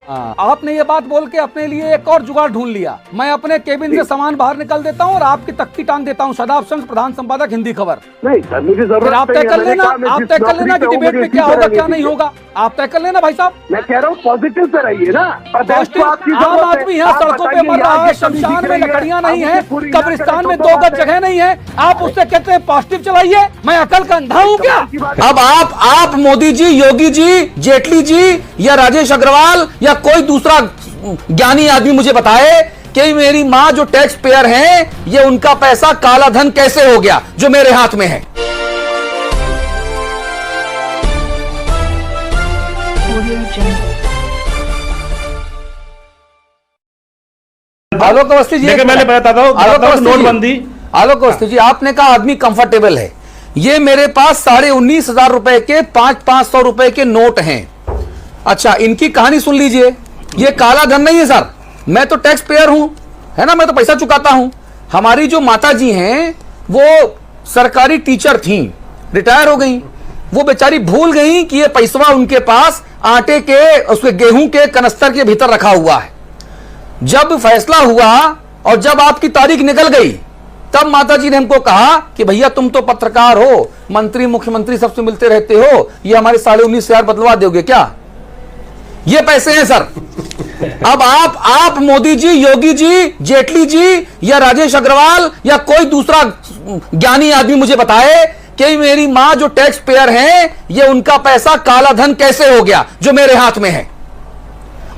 आपने ये बात बोल के अपने लिए एक और जुगाड़ ढूंढ लिया। मैं अपने केबिन से सामान बाहर निकल देता हूँ और आपकी तख्ती टांग देता हूँ। शादाब शम्स, प्रधान संपादक, हिंदी खबर। नहीं सर, मुझे जरूरत आप तय कर लेना, आप तय कर लेना कि डिबेट में क्या होगा क्या नहीं होगा। आप तय कर लेना भाई साहब। मैं कह रहा हूँ पॉजिटिव से रहिए ना। आम आदमी यहाँ सड़कों पे मर रहा है, शमशान में लकड़ियाँ नहीं है, कब्रिस्तान में 2 गज जगह नहीं है, आप उससे कहते हैं पॉजिटिव चलाइए। मैं अकल का अंधा हूँ क्या? अब आप मोदी जी, योगी जी, जेटली जी या राजेश अग्रवाल या कोई दूसरा ज्ञानी आदमी मुझे बताए कि मेरी मां जो टैक्स पेयर हैं, ये उनका पैसा काला धन कैसे हो गया जो मेरे हाथ में है। आलोक अवस्थी जी, मैं बताता हूं नोटबंदी। आलोक अवस्थी जी, आपने कहा आदमी कंफर्टेबल है। ये मेरे पास 19,500 रुपए के 500 रुपए के नोट हैं। अच्छा, इनकी कहानी सुन लीजिए। ये काला धन नहीं है सर, मैं तो टैक्स पेयर हूं, है ना, मैं तो पैसा चुकाता हूं। हमारी जो माता जी हैं वो सरकारी टीचर थीं, रिटायर हो गई। वो बेचारी भूल गई कि ये पैसा उनके पास आटे के, उसके गेहूं के कनस्तर के भीतर रखा हुआ है। जब फैसला हुआ और जब आपकी तारीख निकल गई, तब माता जी ने हमको कहा कि भैया तुम तो पत्रकार हो, मंत्री मुख्यमंत्री सबसे मिलते रहते हो, ये हमारे 19,500 बदलवा दोगे क्या? ये पैसे हैं सर। अब आप मोदी जी, योगी जी, जेटली जी या राजेश अग्रवाल या कोई दूसरा ज्ञानी आदमी मुझे बताए कि मेरी मां जो टैक्स पेयर हैं, ये उनका पैसा काला धन कैसे हो गया जो मेरे हाथ में है।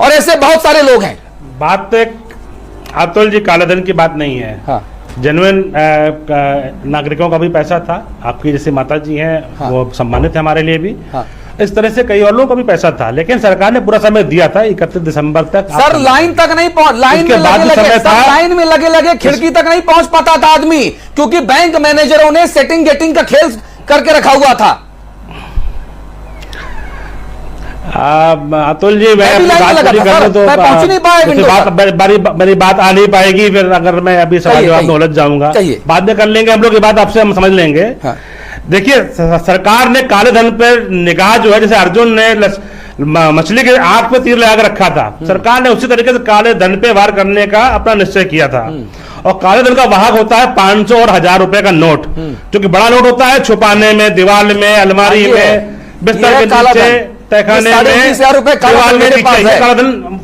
और ऐसे बहुत सारे लोग हैं। बात तो एक अतुल जी, काला धन की बात नहीं है। हाँ। जेन्युइन नागरिकों का भी पैसा था। आपकी जैसे माता जी हैं, हाँ, वो सम्मानित है हमारे लिए भी। हाँ। इस तरह से कई और लोगों का भी पैसा था, लेकिन सरकार ने पूरा समय दिया था 31 दिसंबर तक। सर लाइन तक नहीं पहुंच, लाइन में लगे खिड़की तक नहीं पहुंच पाता था आदमी, क्योंकि बैंक मैनेजरों ने सेटिंग गेटिंग का खेल करके रखा हुआ था। अतुल जी, मैं पहुंच नहीं पाया, मेरी बात आ नहीं पाएगी फिर, अगर मैं अभी सवाल जवाब में उलझ जाऊंगा। बाद में कर लेंगे हम लोग, ये बात आपसे हम समझ लेंगे। हाँ। देखिए, सरकार ने काले धन पर निगाह जो है, जैसे अर्जुन ने मछली के आंख पे तीर लगा के रखा था, सरकार ने उसी तरीके से काले धन पे वार करने का अपना निश्चय किया था। और काले धन का वाहक होता है 500 और 1000 रुपए का नोट, जो कि बड़ा नोट होता है, छुपाने में, दीवार में, अलमारी में, बिस्तर के नीचे, तहखाने में, काला धन,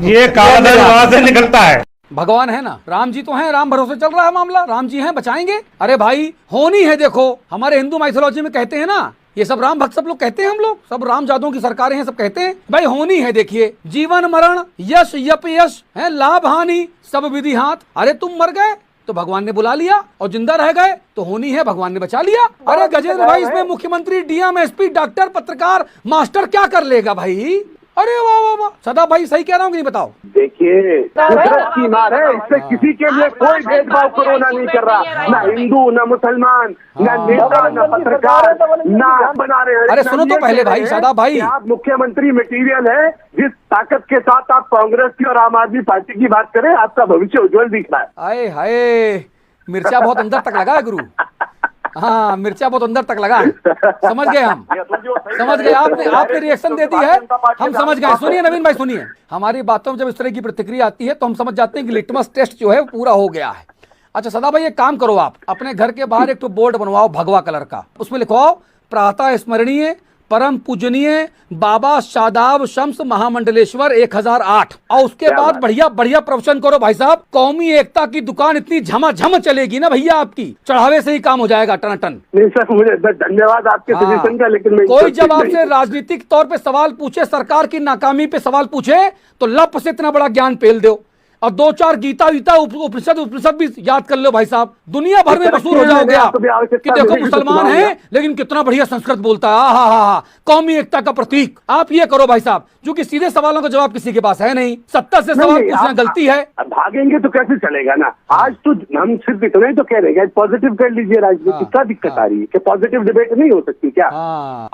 ये काला धन वहां से निकलता है। भगवान है ना, राम जी तो हैं, राम भरोसे चल रहा है मामला, राम जी हैं, बचाएंगे। अरे भाई होनी है। देखो हमारे हिंदू माइथोलॉजी में कहते हैं ना, ये सब राम भक्त सब लोग कहते हैं, हम लोग सब राम जादों की सरकारें हैं, सब कहते हैं भाई होनी है। देखिए, जीवन मरण, यश यप यश है, लाभ हानि सब विधि हाथ। अरे तुम मर गए तो भगवान ने बुला लिया, और जिंदा रह गए तो होनी है, भगवान ने बचा लिया। अरे गजेंद्र भाई, इसमें मुख्यमंत्री, डीएम, एसपी, डॉक्टर, पत्रकार, मास्टर क्या कर लेगा भाई? अरे वाह वाह वाह, सदा भाई सही कह रहा हूँ कि नहीं बताओ? देखिए, कुदरत की मार है, इससे किसी के लिए कोई भेदभाव कोरोना नहीं कर रहा, ना हिंदू, ना मुसलमान, ना नेता, ना पत्रकार, ना बना रहे हैं। अरे सुनो तो पहले भाई, सदा भाई, आप मुख्यमंत्री मटेरियल है। जिस ताकत के साथ आप कांग्रेस की और आम आदमी पार्टी की बात करें, आपका भविष्य उज्जवल दिख रहा है। आए हाय, मिर्चा बहुत अंदर तक लगा है गुरु। हाँ, मिर्चा बहुत अंदर तक लगा है। समझ गए हम, समझ गए। आपने रिएक्शन दे दी है, हम समझ गए। सुनिए नवीन भाई, सुनिए, हमारी बातों में जब इस तरह की प्रतिक्रिया आती है तो हम समझ जाते हैं कि लिटमस टेस्ट जो है पूरा हो गया है। अच्छा सदा भाई, एक काम करो, आप अपने घर के बाहर एक तो बोर्ड बनवाओ भगवा कलर का, उसमें लिखवाओ प्रातः स्मरणीय परम पूजनीय बाबा शादाब शम्स महामंडलेश्वर 1008, और उसके बाद बढ़िया बढ़िया प्रवचन करो भाई साहब। कौमी एकता की दुकान इतनी झमाझम चलेगी ना भैया, आपकी चढ़ावे से ही काम हो जाएगा टन टन। नहीं सर, मुझे धन्यवाद आपके सजेशन का, लेकिन मैं कोई जब आपसे राजनीतिक तौर पे सवाल पूछे, सरकार की नाकामी पे सवाल पूछे, तो लप से इतना बड़ा ज्ञान पेल दो, और 2-4 गीता उपनिषद भी याद कर लो भाई साहब, दुनिया भर में मशहूर हो जाओगे आप कि देखो मुसलमान है लेकिन कितना बढ़िया संस्कृत बोलता है, हा, कौमी एकता का प्रतीक। आप ये करो भाई साहब, जो कि सीधे सवालों का जवाब किसी के पास है नहीं, 70 से सवाल पूछना गलती है। भागेंगे तो कैसे चलेगा ना। आज तो हम सिर्फ इतना ही तो कह रहे हैं, पॉजिटिव कर लीजिए राजनीति। क्या दिक्कत आ रही है कि पॉजिटिव डिबेट नहीं हो सकती क्या?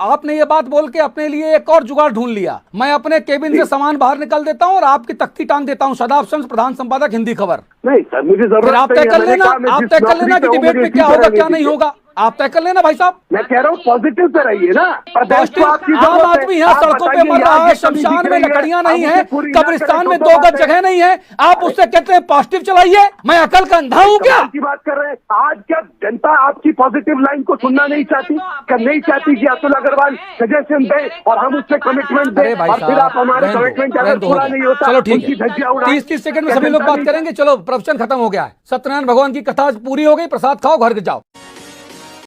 आपने ये बात बोल के अपने लिए एक और जुगाड़ ढूंढ लिया। मैं अपने केबिन से सामान बाहर निकल देता हूँ और आपकी तख्ती टांग देता हूँ। शादाब शम्स, प्रधान संपादक, हिंदी खबर। नहीं सर, मुझे जरूरत आप तय कर लेना, आप तय कर लेना कि डिबेट में क्या होगा क्या नहीं होगा। आप तय कर लेना भाई साहब। मैं कह रहा हूँ पॉजिटिव पे रहिए ना। पॉजिटिव आम आदमी यहाँ सड़कों पे मर रहा है, शमशान में लकड़ियां नहीं है, कब्रिस्तान में 2 गज जगह नहीं है, आप उससे कहते हैं पॉजिटिव चलाइए। मैं अकल का अंधा हूँ क्या? की बात कर रहे हैं। आज क्या जनता आपकी पॉजिटिव लाइन को सुनना नहीं चाहती? क्या नहीं चाहती कि अतुल अग्रवाल सजेशन दे और हम उससे कमिटमेंट दें और फिर आप हमारे कमिटमेंट अगर पूरा नहीं होता? चलो ठीक है, 30 सेकंड में सभी लोग बात करेंगे। चलो प्रवचन खत्म हो गया है, सत्यनारायण भगवान की कथा पूरी हो गई, प्रसाद खाओ, घर जाओ।